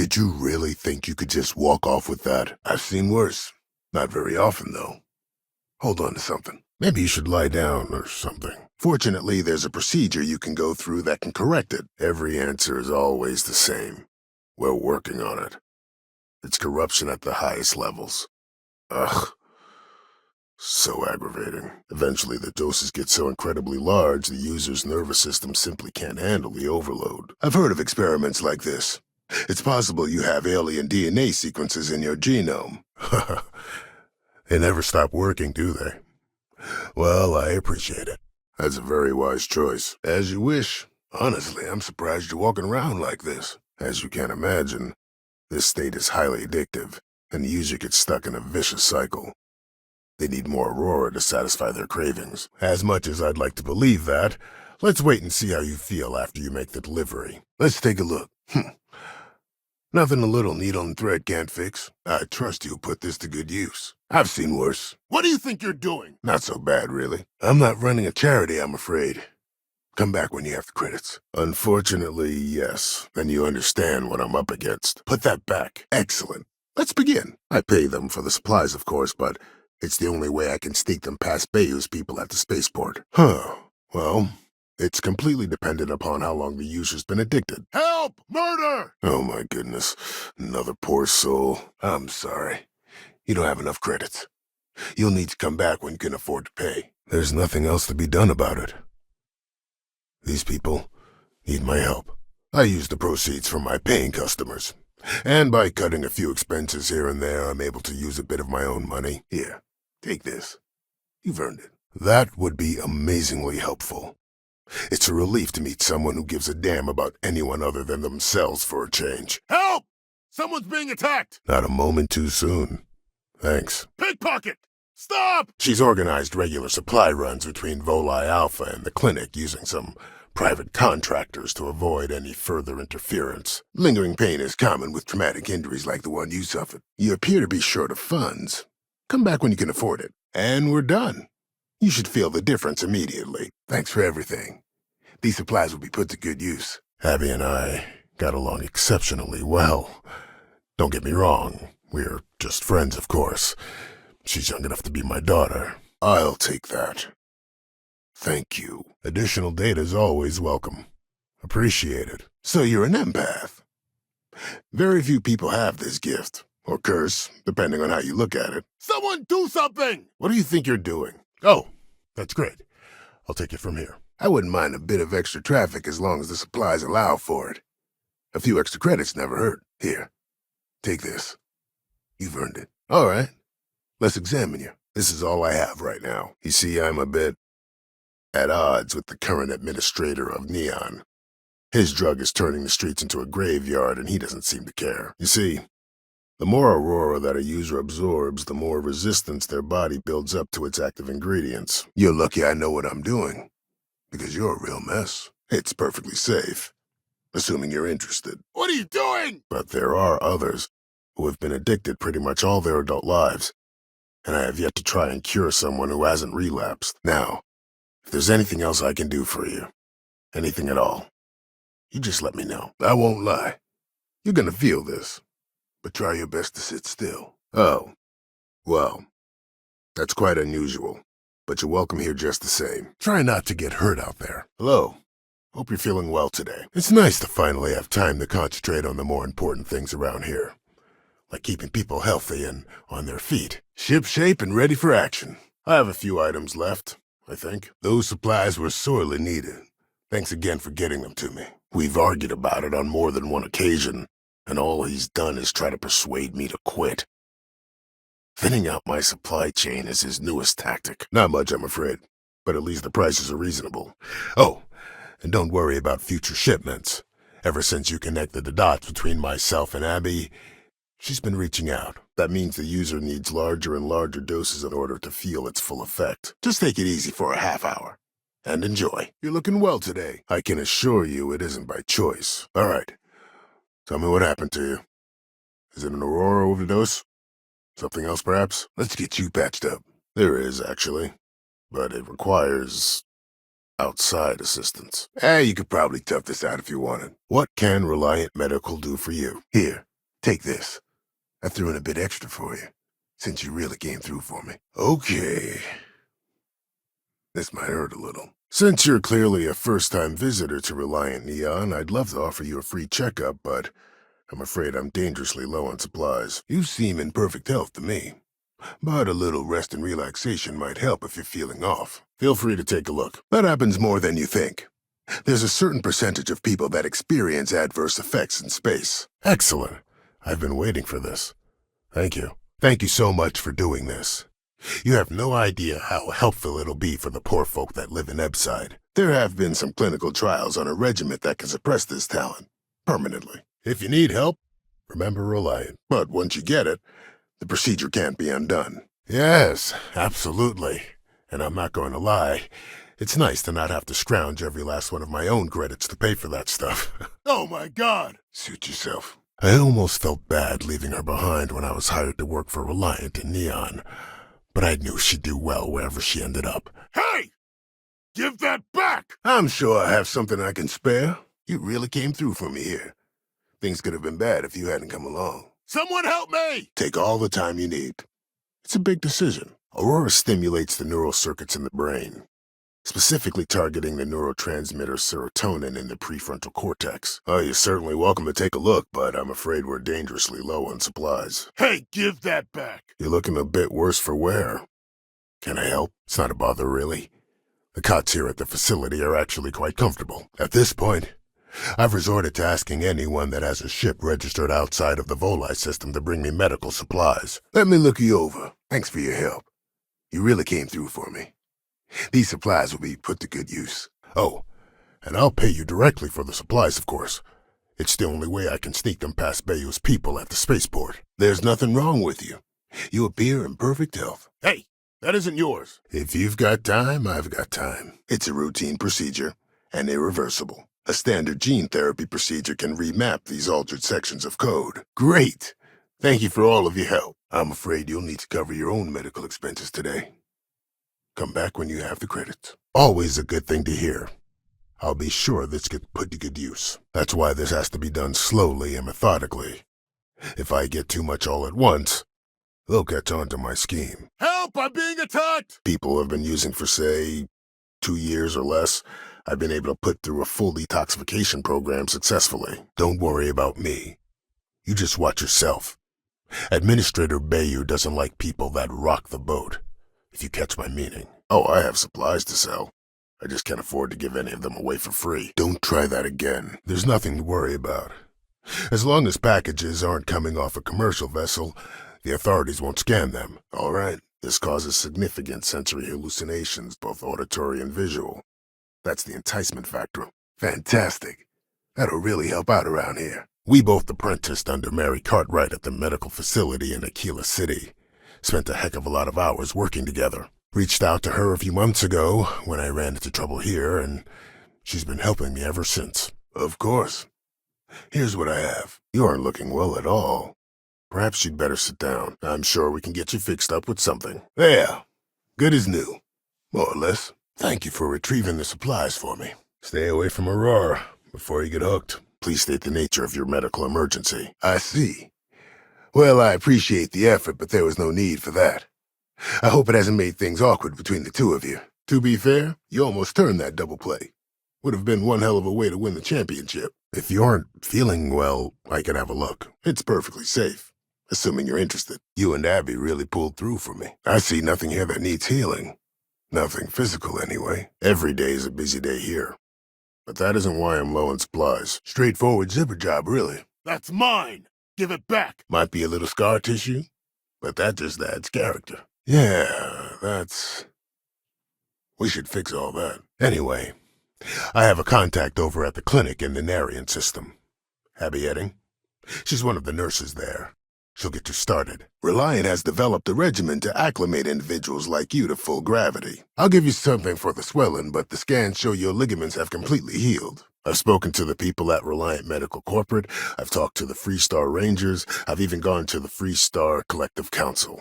Did you really think you could just walk off with that? I've seen worse. Not very often, though. Hold on to something. Maybe you should lie down or something. Fortunately, there's a procedure you can go through that can correct it. Every answer is always the same. We're working on it. It's corruption at the highest levels. Ugh. So aggravating. Eventually, the doses get so incredibly large, the user's nervous system simply can't handle the overload. I've heard of experiments like this. It's possible you have alien DNA sequences in your genome. They never stop working, do they? Well, I appreciate it. That's a very wise choice. As you wish. Honestly, I'm surprised you're walking around like this. As you can imagine, this state is highly addictive, and the user gets stuck in a vicious cycle. They need more Aurora to satisfy their cravings. As much as I'd like to believe that, let's wait and see how you feel after you make the delivery. Let's take a look. Nothing a little needle and thread can't fix. I trust you'll put this to good use. I've seen worse. What do you think you're doing? Not so bad, really. I'm not running a charity, I'm afraid. Come back when you have the credits. Unfortunately, yes. Then you understand what I'm up against. Put that back. Excellent. Let's begin. I pay them for the supplies, of course, but it's the only way I can sneak them past Bayou's people at the spaceport. Well, it's completely dependent upon how long the user's been addicted. Help! Murder! Oh my goodness. Another poor soul. I'm sorry. You don't have enough credits. You'll need to come back when you can afford to pay. There's nothing else to be done about it. These people need my help. I use the proceeds from my paying customers. And by cutting a few expenses here and there, I'm able to use a bit of my own money. Here, take this. You've earned it. That would be amazingly helpful. It's a relief to meet someone who gives a damn about anyone other than themselves for a change. Help! Someone's being attacked! Not a moment too soon. Thanks. Pickpocket! Stop! She's organized regular supply runs between Voli Alpha and the clinic using some private contractors to avoid any further interference. Lingering pain is common with traumatic injuries like the one you suffered. You appear to be short of funds. Come back when you can afford it. And we're done. You should feel the difference immediately. Thanks for everything. These supplies will be put to good use. Abby and I got along exceptionally well. Don't get me wrong. We're just friends, of course. She's young enough to be my daughter. I'll take that. Thank you. Additional data's always welcome. Appreciate it. So you're an empath. Very few people have this gift. Or curse, depending on how you look at it. Someone do something! What do you think you're doing? Oh, that's great. I'll take it from here. I wouldn't mind a bit of extra traffic as long as the supplies allow for it. A few extra credits never hurt. Here, take this. You've earned it. All right. Let's examine you. This is all I have right now. You see, I'm a bit at odds with the current administrator of Neon. His drug is turning the streets into a graveyard, and he doesn't seem to care. You see, the more Aurora that a user absorbs, the more resistance their body builds up to its active ingredients. You're lucky I know what I'm doing, because you're a real mess. It's perfectly safe, assuming you're interested. What are you doing? But there are others who have been addicted pretty much all their adult lives, and I have yet to try and cure someone who hasn't relapsed. Now, if there's anything else I can do for you, anything at all, you just let me know. I won't lie. You're gonna feel this, but try your best to sit still. Oh, well, that's quite unusual, but you're welcome here just the same. Try not to get hurt out there. Hello. Hope you're feeling well today. It's nice to finally have time to concentrate on the more important things around here, like keeping people healthy and on their feet. Ship shape and ready for action. I have a few items left, I think. Those supplies were sorely needed. Thanks again for getting them to me. We've argued about it on more than one occasion, and all he's done is try to persuade me to quit. Thinning out my supply chain is his newest tactic. Not much, I'm afraid, but at least the prices are reasonable. Oh, and don't worry about future shipments. Ever since you connected the dots between myself and Abby, she's been reaching out. That means the user needs larger and larger doses in order to feel its full effect. Just take it easy for a half hour. And enjoy. You're looking well today. I can assure you it isn't by choice. All right. Tell me what happened to you. Is it an Aurora overdose? Something else, perhaps? Let's get you patched up. There is, actually. But it requires outside assistance. You could probably tough this out if you wanted. What can Reliant Medical do for you? Here, Take this. I threw in a bit extra for you, since you really came through for me. Okay. This might hurt a little. Since you're clearly a first-time visitor to Reliant Neon, I'd love to offer you a free checkup, but I'm afraid I'm dangerously low on supplies. You seem in perfect health to me, but a little rest and relaxation might help if you're feeling off. Feel free to take a look. That happens more than you think. There's a certain percentage of people that experience adverse effects in space. Excellent. I've been waiting for this. Thank you. Thank you so much for doing this. You have no idea how helpful it'll be for the poor folk that live in Ebside. There have been some clinical trials on a regiment that can suppress this talent permanently. If you need help, remember Reliant. But once you get it, the procedure can't be undone. Yes, absolutely. And I'm not going to lie, it's nice to not have to scrounge every last one of my own credits to pay for that stuff. Oh my God! Suit yourself. I almost felt bad leaving her behind when I was hired to work for Reliant in Neon, but I knew she'd do well wherever she ended up. Hey! Give that back! I'm sure I have something I can spare. You really came through for me here. Things could have been bad if you hadn't come along. Someone help me! Take all the time you need. It's a big decision. Aurora stimulates the neural circuits in the brain, specifically targeting the neurotransmitter serotonin in the prefrontal cortex. Oh, you're certainly welcome to take a look, but I'm afraid we're dangerously low on supplies. Hey, give that back! You're looking a bit worse for wear. Can I help? It's not a bother, really. The cots here at the facility are actually quite comfortable. At this point, I've resorted to asking anyone that has a ship registered outside of the Voli system to bring me medical supplies. Let me look you over. Thanks for your help. You really came through for me. These supplies will be put to good use. Oh, and I'll pay you directly for the supplies, of course. It's the only way I can sneak them past Bayou's people at the spaceport. There's nothing wrong with you. You appear in perfect health. Hey, that isn't yours. If you've got time, I've got time. It's a routine procedure, and irreversible. A standard gene therapy procedure can remap these altered sections of code. Great! Thank you for all of your help. I'm afraid you'll need to cover your own medical expenses today. Come back when you have the credits. Always a good thing to hear. I'll be sure this gets put to good use. That's why this has to be done slowly and methodically. If I get too much all at once, they'll catch on to my scheme. Help! I'm being attacked! People have been using for, say, 2 years or less. I've been able to put through a full detoxification program successfully. Don't worry about me. You just watch yourself. Administrator Bayou doesn't like people that rock the boat, if you catch my meaning. Oh, I have supplies to sell. I just can't afford to give any of them away for free. Don't try that again. There's nothing to worry about. As long as packages aren't coming off a commercial vessel, the authorities won't scan them. All right. This causes significant sensory hallucinations, both auditory and visual. That's the enticement factor. Fantastic. That'll really help out around here. We both apprenticed under Mary Cartwright at the medical facility in Aquila City. Spent a heck of a lot of hours working together. Reached out to her a few months ago when I ran into trouble here, and she's been helping me ever since. Of course. Here's what I have. You aren't looking well at all. Perhaps you'd better sit down. I'm sure we can get you fixed up with something. There. Good as new. More or less. Thank you for retrieving the supplies for me. Stay away from Aurora before you get hooked. Please state the nature of your medical emergency. I see. Well, I appreciate the effort, but there was no need for that. I hope it hasn't made things awkward between the two of you. To be fair, you almost turned that double play. Would have been one hell of a way to win the championship. If you aren't feeling well, I can have a look. It's perfectly safe, assuming you're interested. You and Abby really pulled through for me. I see nothing here that needs healing. Nothing physical, anyway. Every day is a busy day here. But that isn't why I'm low on supplies. Straightforward zipper job, really. That's mine! Give it back! Might be a little scar tissue, but that just adds character. Yeah, we should fix all that. Anyway, I have a contact over at the clinic in the Narian system. Abby Edding. She's one of the nurses there. She'll get you started. Reliant has developed a regimen to acclimate individuals like you to full gravity. I'll give you something for the swelling, but the scans show your ligaments have completely healed. I've spoken to the people at Reliant Medical Corporate, I've talked to the Freestar Rangers, I've even gone to the Freestar Collective Council.